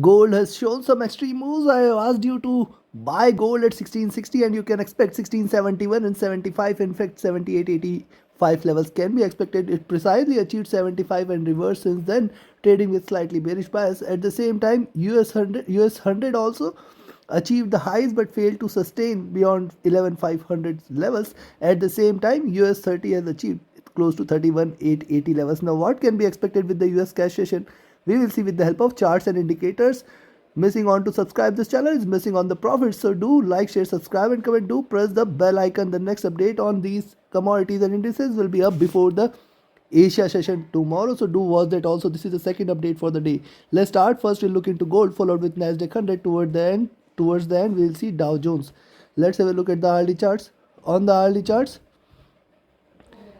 Gold has shown some extreme moves. I have asked you to buy gold at 1660 and you can expect 1671 and 75. In fact, 7885 levels can be expected. It precisely achieved 75 and reversed since then, trading with slightly bearish bias. At the same time, US 100 also achieved the highs but failed to sustain beyond 11500 levels. At the same time, US 30 has achieved close to 31,880 levels. Now, what can be expected with the US cash session? We will see with the help of charts and indicators. Missing on to subscribe this channel is missing on the profits. So do like, share, subscribe and comment. Do press the bell icon. The next update on these commodities and indices will be up before the Asia session tomorrow. So do watch that also. This is the second update for the day. Let's start. First we'll look into gold, followed with Nasdaq 100. Towards the end we'll see Dow Jones. Let's have a look at the hourly charts. On the hourly charts,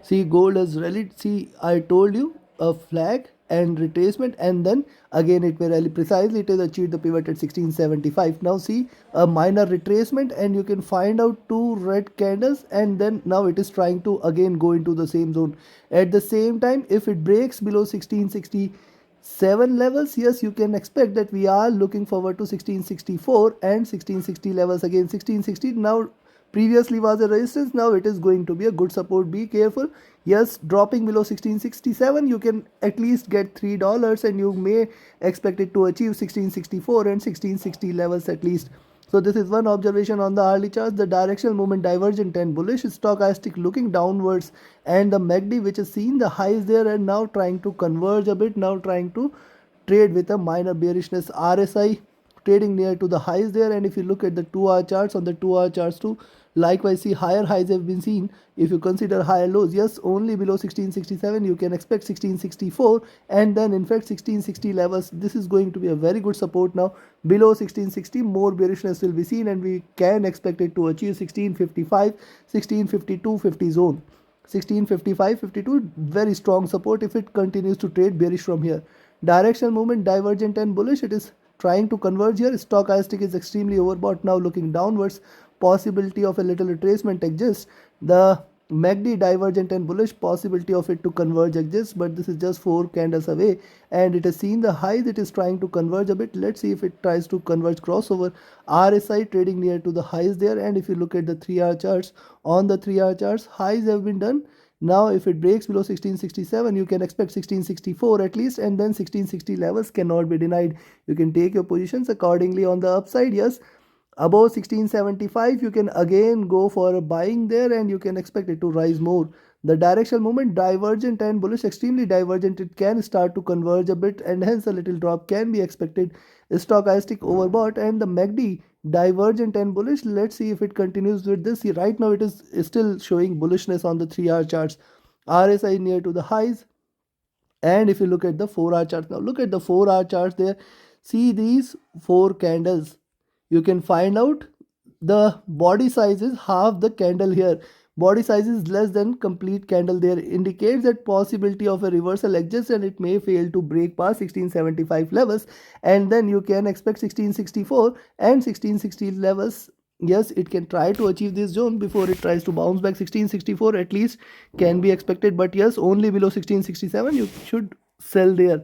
see gold has rallied. See, I told you, a flag and retracement, and then again it will rally. Precisely it has achieved the pivot at 1675. Now see, a minor retracement and you can find out two red candles, and then now it is trying to again go into the same zone. At the same time, if it breaks below 1667 levels, yes, you can expect that we are looking forward to 1664 and 1660 levels. Again 1660 now previously was a resistance, now it is going to be a good support. Be careful. Yes, dropping below 1667 you can at least get $3 and you may expect it to achieve 1664 and 1660 levels at least. So this is one observation on the hourly charts. The directional movement divergent and bullish, stochastic looking downwards, and the MACD which has seen the highs there and now trying to converge a bit, now trying to trade with a minor bearishness. RSI trading near to the highs there, and if you look at the 2-hour charts, on the 2-hour charts too, likewise see higher highs have been seen. If you consider higher lows, yes, only below 1667 you can expect 1664, and then in fact 1660 levels, this is going to be a very good support. Now below 1660 more bearishness will be seen and we can expect it to achieve 1655, 1652, 50 zone. 1655, 52, very strong support if it continues to trade bearish from here. Directional movement divergent and bullish, it is trying to converge here. Stochastic is extremely overbought, now looking downwards. Possibility of a little retracement exists. The MACD divergent and bullish, possibility of it to converge exists, but this is just 4 candles away and it has seen the highs. It is trying to converge a bit. Let's see if it tries to converge crossover. RSI trading near to the highs there, and if you look at the 3-hour charts, on the 3-hour charts highs have been done. Now if it breaks below 1667 you can expect 1664 at least, and then 1660 levels cannot be denied. You can take your positions accordingly. On the upside, yes, above 1675 you can again go for a buying there and you can expect it to rise more. The directional movement divergent and bullish, extremely divergent, it can start to converge a bit and hence a little drop can be expected. Stochastic overbought and the MACD divergent and bullish. Let's see if it continues with this. Right now it is still showing bullishness on the 3-hour charts. RSI near to the highs, and if you look at the 4-hour charts, now look at the 4-hour charts there. See these 4 candles, you can find out the body size is half the candle here. Body size is less than complete candle there, indicates that possibility of a reversal exists and it may fail to break past 1675 levels, and then you can expect 1664 and 1660 levels. Yes, it can try to achieve this zone before it tries to bounce back. 1664 at least can be expected, but yes, only below 1667 you should sell there.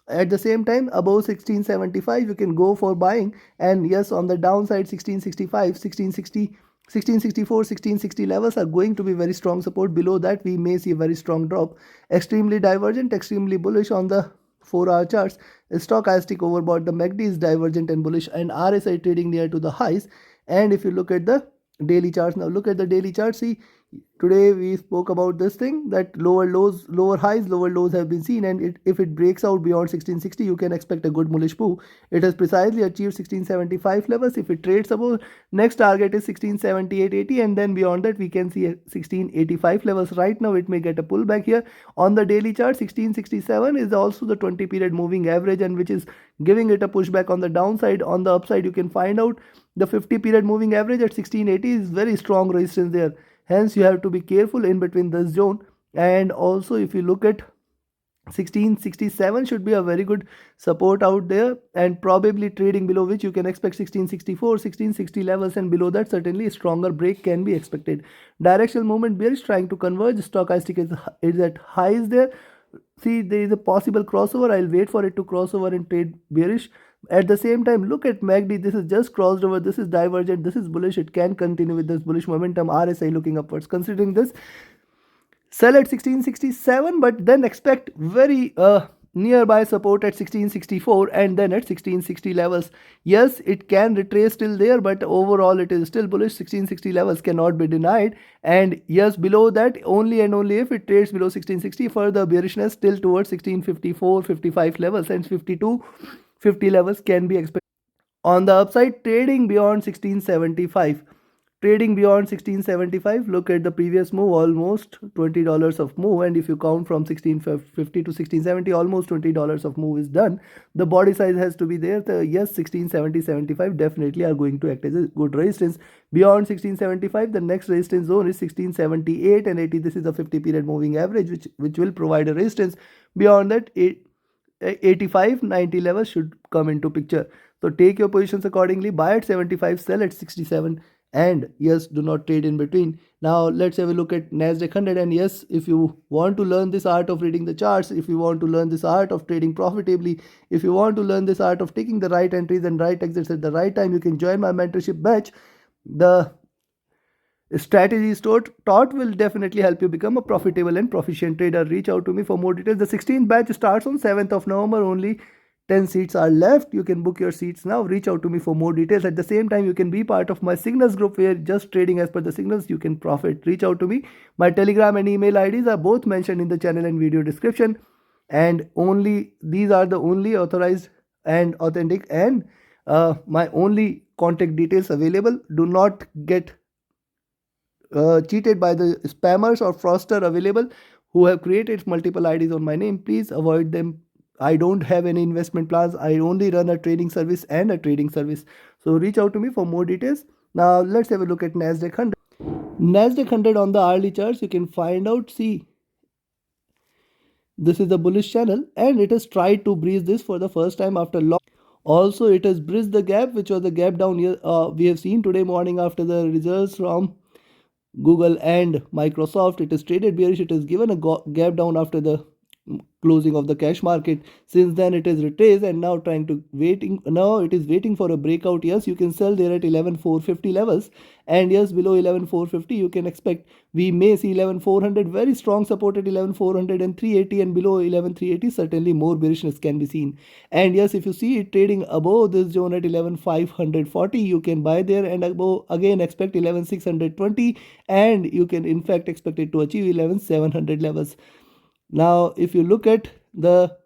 At the same time, above 1675 you can go for buying, and yes, on the downside 1665, 1660, 1664, 1660 levels are going to be very strong support. Below that we may see a very strong drop. Extremely divergent, extremely bullish on the 4-hour charts. Stochastic overbought, the MACD is divergent and bullish, and RSI trading near to the highs. And if you look at the daily charts, now look at the daily chart. See, today we spoke about this thing that lower lows, lower highs, lower lows have been seen, and if it breaks out beyond 1660 you can expect a good bullish move. It has precisely achieved 1675 levels. If it trades above, next target is 1678.80, and then beyond that we can see 1685 levels. Right now it may get a pullback here. On the daily chart, 1667 is also the 20 period moving average, and which is giving it a pushback on the downside. On the upside you can find out the 50 period moving average at 1680 is very strong resistance there. Hence you have to be careful in between this zone. And also if you look at 1667 should be a very good support out there, and probably trading below which you can expect 1664, 1660 levels, and below that certainly a stronger break can be expected. Directional movement bearish, trying to converge. Stochastic is at highs there. See, there is a possible crossover. I'll wait for it to cross over and trade bearish. At the same time, look at MACD. This is just crossed over. This is divergent. This is bullish. It can continue with this bullish momentum. RSI looking upwards. Considering this, sell at 1667, but then expect very nearby support at 1664 and then at 1660 levels. Yes, it can retrace till there, but overall it is still bullish. 1660 levels cannot be denied. And yes, below that, only and only if it trades below 1660, further bearishness still towards 1654, 55 levels, and 52, 50 levels can be expected. On the upside, trading beyond 1675. Trading beyond 1675, look at the previous move, almost $20 of move, and if you count from 1650 to 1670, almost $20 of move is done. The body size has to be there. Yes, 1670, 75 definitely are going to act as a good resistance. Beyond 1675, the next resistance zone is 1678 and 80. This is the 50 period moving average, which will provide a resistance. Beyond that, 85, 90 levels should come into picture. So take your positions accordingly. Buy at 75, sell at 67, and yes, do not trade in between. Now let's have a look at Nasdaq 100. And yes, if you want to learn this art of reading the charts, if you want to learn this art of trading profitably, if you want to learn this art of taking the right entries and right exits at the right time, you can join my mentorship batch. The strategies taught will definitely help you become a profitable and proficient trader. Reach out to me for more details. The 16th batch starts on 7th of November. Only 10 seats are left. You can book your seats now. Reach out to me for more details. At the same time, you can be part of my signals group where just trading as per the signals you can profit. Reach out to me. My Telegram and email IDs are both mentioned in the channel and video description. And only these are the only authorized and authentic and my only contact details available. Do not get cheated by the spammers or fraudster available who have created multiple IDs on my name. Please avoid them. I don't have any investment plans. I only run a trading service and a trading service. So reach out to me for more details. Now let's have a look at Nasdaq 100. Nasdaq 100 on the hourly charts, you can find out. See, this is the bullish channel and it has tried to breach this for the first time after long. Also, it has bridged the gap, which was the gap down here we have seen today morning after the results from Google and Microsoft. It is traded bearish. It has given a gap down after the closing of the cash market. Since then it is retraced and now trying to waiting. Now it is waiting for a breakout. Yes, you can sell there at 11,450 levels, and yes, below 11,450 you can expect we may see 11,400. Very strong support at 11,400 and 380, and below 11,380 certainly more bearishness can be seen. And yes, if you see it trading above this zone at 11,540, you can buy there, and above again expect 11,620, and you can in fact expect it to achieve 11,700 levels. Now, if you look at the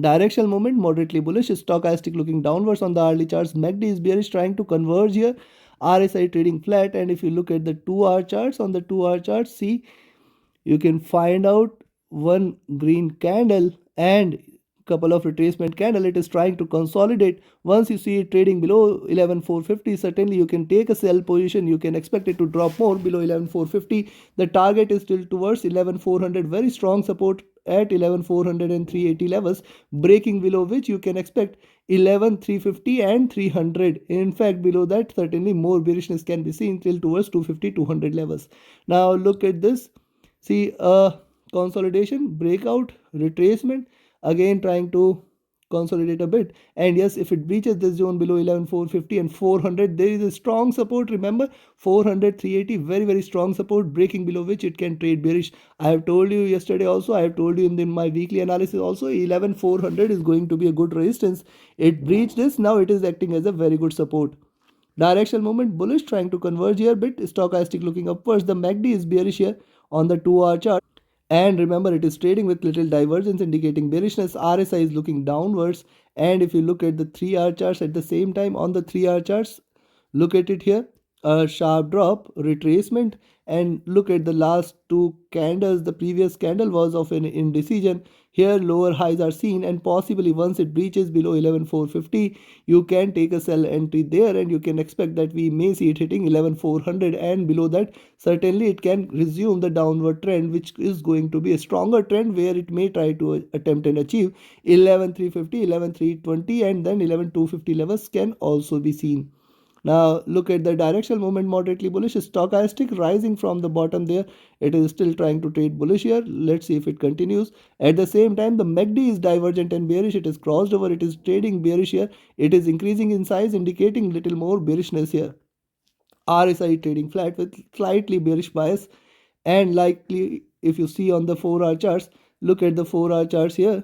directional movement, moderately bullish, stochastic looking downwards on the hourly charts. MACD is bearish, trying to converge here. RSI trading flat, and if you look at the 2-hour charts, on the 2-hour charts, see, you can find out one green candle and couple of retracement candle. It is trying to consolidate. Once you see it trading below 11,450, certainly you can take a sell position. You can expect it to drop more below 11,450. The target is still towards 11,400. Very strong support at 11,400 and 380 levels, breaking below which you can expect 11,350 and 300. In fact, below that certainly more bearishness can be seen till towards 250, 200 levels. Now look at this. See, consolidation, breakout, retracement, again trying to consolidate a bit. And yes, if it breaches this zone below 11,450 and 400, there is a strong support. Remember, 400, 380, very strong support, breaking below which it can trade bearish. I have told you yesterday also, I have told you in my weekly analysis also, 11,400 is going to be a good resistance. It breached this, now it is acting as a very good support. Directional movement bullish, trying to converge here, bit stochastic looking upwards. The MACD is bearish here on the 2-hour chart. And remember, it is trading with little divergence indicating bearishness. RSI is looking downwards. And if you look at the 3-hour charts at the same time, on the 3-hour charts, look at it here, a sharp drop, retracement, and look at the last two candles. The previous candle was of an indecision. Here lower highs are seen, and possibly once it breaches below 11,450, you can take a sell entry there, and you can expect that we may see it hitting 11,400, and below that certainly it can resume the downward trend, which is going to be a stronger trend where it may try to attempt and achieve 11,350, 11,320, and then 11,250 levels can also be seen. Now look at the directional movement, moderately bullish. Stochastic rising from the bottom there. It is still trying to trade bullish here. Let's see if it continues. At the same time, the MACD is divergent and bearish. It is crossed over. It is trading bearish here. It is increasing in size, indicating little more bearishness here. RSI trading flat with slightly bearish bias, and likely if you see on the 4-hour charts, look at the 4-hour charts here,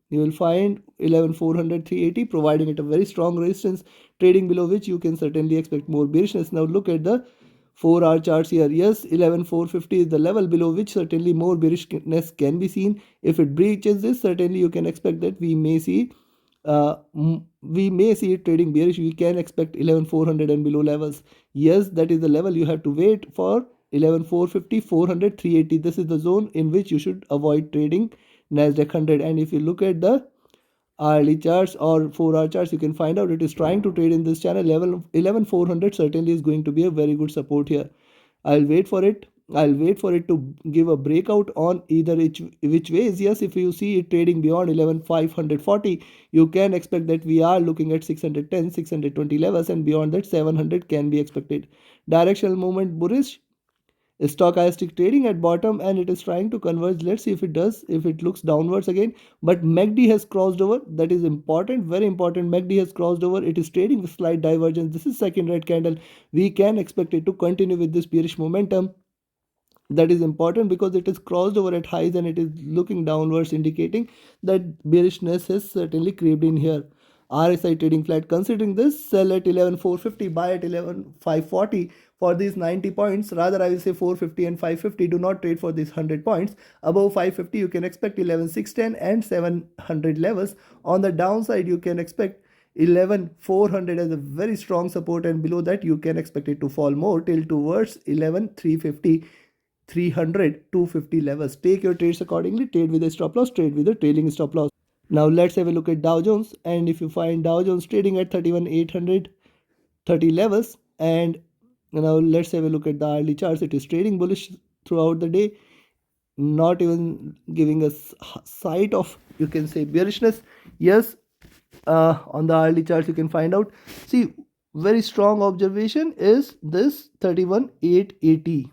you will find 11,400 380 providing it a very strong resistance, trading below which you can certainly expect more bearishness. Now look at the 4-hour charts here. Yes, 11,450 is the level below which certainly more bearishness can be seen. If it breaches this, certainly you can expect that we may see it trading bearish. We can expect 11,400 and below levels. Yes, that is the level you have to wait for. 11,450 400 380, this is the zone in which you should avoid trading Nasdaq 100. And if you look at the hourly charts or 4-hour charts, you can find out it is trying to trade in this channel. Level 11,400 certainly is going to be a very good support here. I'll wait for it. I'll wait for it to give a breakout on either which ways. Yes, if you see it trading beyond 11,540, you can expect that we are looking at 610 620 levels, and beyond that 700 can be expected. Directional movement bullish. Stochastic trading at bottom, and it is trying to converge. Let's see if it does, if it looks downwards again. But MACD has crossed over. That is important, very important. MACD has crossed over. It is trading with slight divergence. This is second red candle. We can expect it to continue with this bearish momentum. That is important because it is crossed over at highs and it is looking downwards, indicating that bearishness has certainly creeped in here. RSI trading flat. Considering this, sell at 11,450, buy at 11,540 for these 90 points. Rather, I will say 450 and 550. Do not trade for these 100 points. Above 550, you can expect 11,610 and 700 levels. On the downside, you can expect 11,400 as a very strong support, and below that you can expect it to fall more till towards 11,350. 300 250 levels. Take your trades accordingly. Trade with a stop loss, trade with a trailing stop loss. Now let's have a look at Dow Jones, and if you find Dow Jones trading at 31,830 levels, and now let's have a look at the hourly charts. It is trading bullish throughout the day, not even giving us sight of, you can say, bearishness. Yes, on the hourly charts you can find out. See, very strong observation is this 31,880.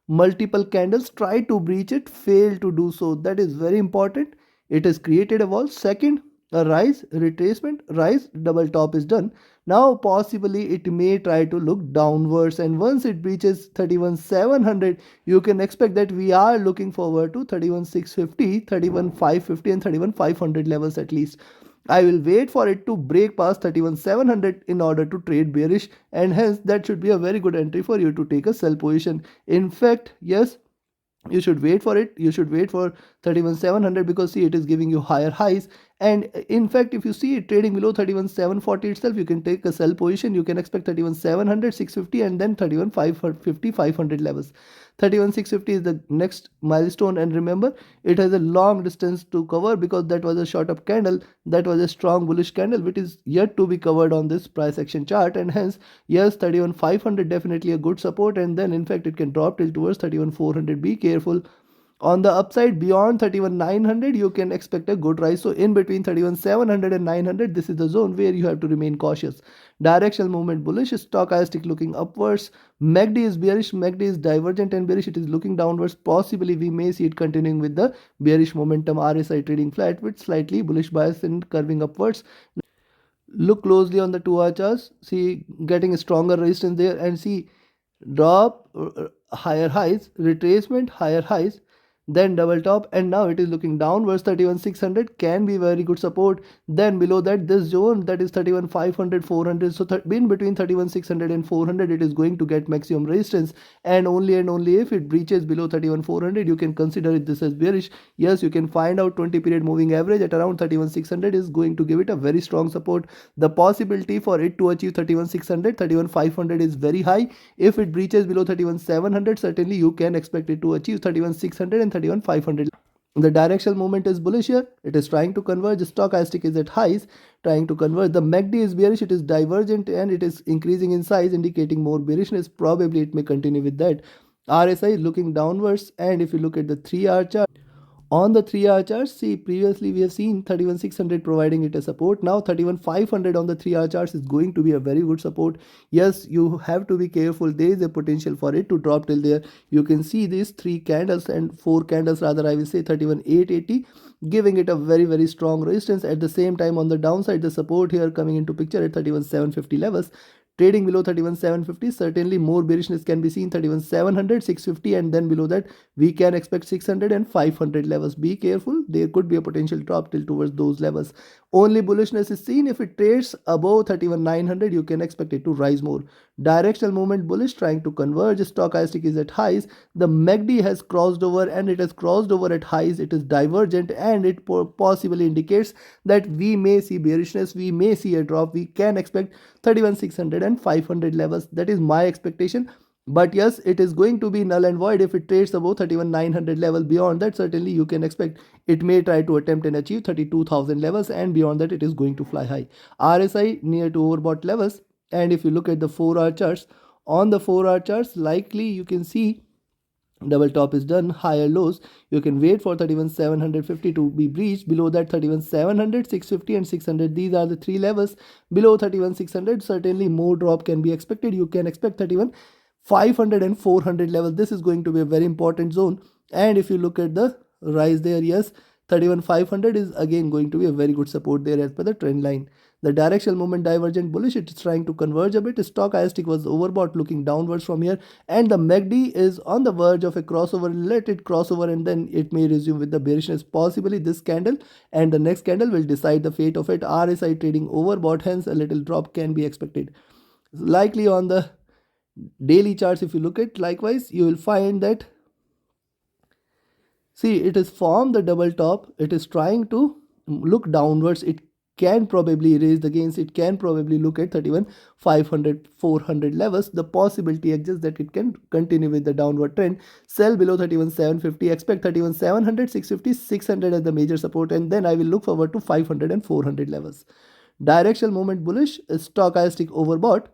Multiple candles try to breach it, fail to do so. That is very important. It has created a wall. Second, a rise, retracement, rise, double top is done. Now possibly it may try to look downwards, and once it breaches 31,700, you can expect that we are looking forward to 31,650, 31,550 and 31,500 levels at least. I will wait for it to break past 31,700 in order to trade bearish, and hence that should be a very good entry for you to take a sell position. In fact, yes, you should wait for it. You should wait for 31,700 because see, it is giving you higher highs, and in fact if you see it trading below 31,740 itself, you can take a sell position. You can expect 31,700 650 and then 31,550 500 levels. 31,650 is the next milestone, and remember, it has a long distance to cover because that was a short up candle, that was a strong bullish candle which is yet to be covered on this price action chart, and hence yes, 31,500 definitely a good support, and then in fact it can drop till towards 31,400. Be careful. On the upside, beyond 31,900, you can expect a good rise. So in between 31,700 and 900, this is the zone where you have to remain cautious. Directional movement bullish, stochastic looking upwards. MACD is bearish, MACD is divergent and bearish. It is looking downwards. Possibly we may see it continuing with the bearish momentum. RSI trading flat with slightly bullish bias and curving upwards. Look closely on the 2-hour charts. See, getting a stronger resistance there, and see drop, higher highs, retracement, higher highs, then double top, and now it is looking downwards. 31,600 can be very good support. Then below that, this zone, that is 31,500 400. So in between 31,600 and 400, it is going to get maximum resistance, and only if it breaches below 31,400, you can consider it this as bearish. Yes, you can find out 20 period moving average at around 31,600 is going to give it a very strong support. The possibility for it to achieve 31,600 31,500 is very high. If it breaches below 31,700, certainly you can expect it to achieve 31,600 and 31,500. The directional movement is bullish here. It is trying to converge. Stochastic is at highs, trying to converge. The MACD is bearish. It is divergent and it is increasing in size, indicating more bearishness. Probably it may continue with that. RSI is looking downwards, and if you look at the 3-hour chart, On the 3-hour chart, see, previously we have seen 31,600 providing it a support. Now 31,500 on the 3-hour charts is going to be a very good support. Yes, you have to be careful. There is a potential for it to drop till there. You can see these 3 candles and 4 candles rather, I will say 31,880, giving it a very strong resistance. At the same time, on the downside, the support here coming into picture at 31,750 levels. Trading below 31,750, certainly more bearishness can be seen. 31,700, 650, and then below that we can expect 600 and 500 levels. Be careful, there could be a potential drop till towards those levels. Only bullishness is seen if it trades above 31,900. You can expect it to rise more. Directional movement bullish, trying to converge. Stochastic is at highs. The MACD has crossed over, and it has crossed over at highs. It is divergent, and it possibly indicates that we may see bearishness, we may see a drop. We can expect 31,600 and 500 levels. That is my expectation. But yes, it is going to be null and void if it trades above 31,900 level. Beyond that, certainly you can expect it may try to attempt and achieve 32,000 levels, and beyond that it is going to fly high. RSI near to overbought levels. And if you look at the 4-hour charts, on the 4-hour charts, likely you can see double top is done, higher lows. You can wait for 31,750 to be breached. Below that, 31,700, 650 and 600. These are the 3 levels. Below 31,600, certainly more drop can be expected. You can expect 31,500 and 400 level. This is going to be a very important zone. And if you look at the rise there, yes, 31,500 is again going to be a very good support there as per the trend line. The directional movement divergent bullish, it is trying to converge a bit. Stochastic was overbought, looking downwards from here, and the MACD is on the verge of a crossover. Let it crossover and then it may resume with the bearishness. Possibly this candle and the next candle will decide the fate of it. RSI trading overbought, hence a little drop can be expected. Likely on the daily charts, if you look at, likewise you will find that, see, it is formed the double top. It is trying to look downwards. It can probably raise the gains. It can probably look at 31,500, 400 levels. The possibility exists that it can continue with the downward trend. Sell below 31,750. Expect 31,700, 650, 600 as the major support, and then I will look forward to 500 and 400 levels. Directional movement bullish, stochastic overbought.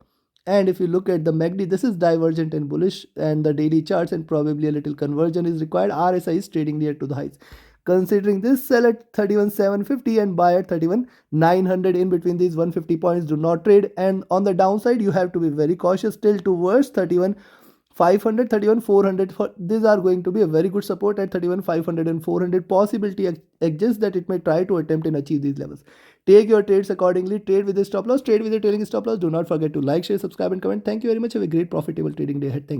And if you look at the MACD, this is divergent and bullish, and the daily charts, and probably a little conversion is required. RSI is trading near to the highs. Considering this, sell at 31,750 and buy at 31,900. In between these 150 points, do not trade. And on the downside, you have to be very cautious till towards 31,500, 31,400. These are going to be a very good support at 31,500 and 400. Possibility exists that it may try to attempt and achieve these levels. Take your trades accordingly. Trade with a stop loss, trade with a trailing stop loss. Do not forget to like, share, subscribe and comment. Thank you very much. Have a great profitable trading day ahead. Thank you.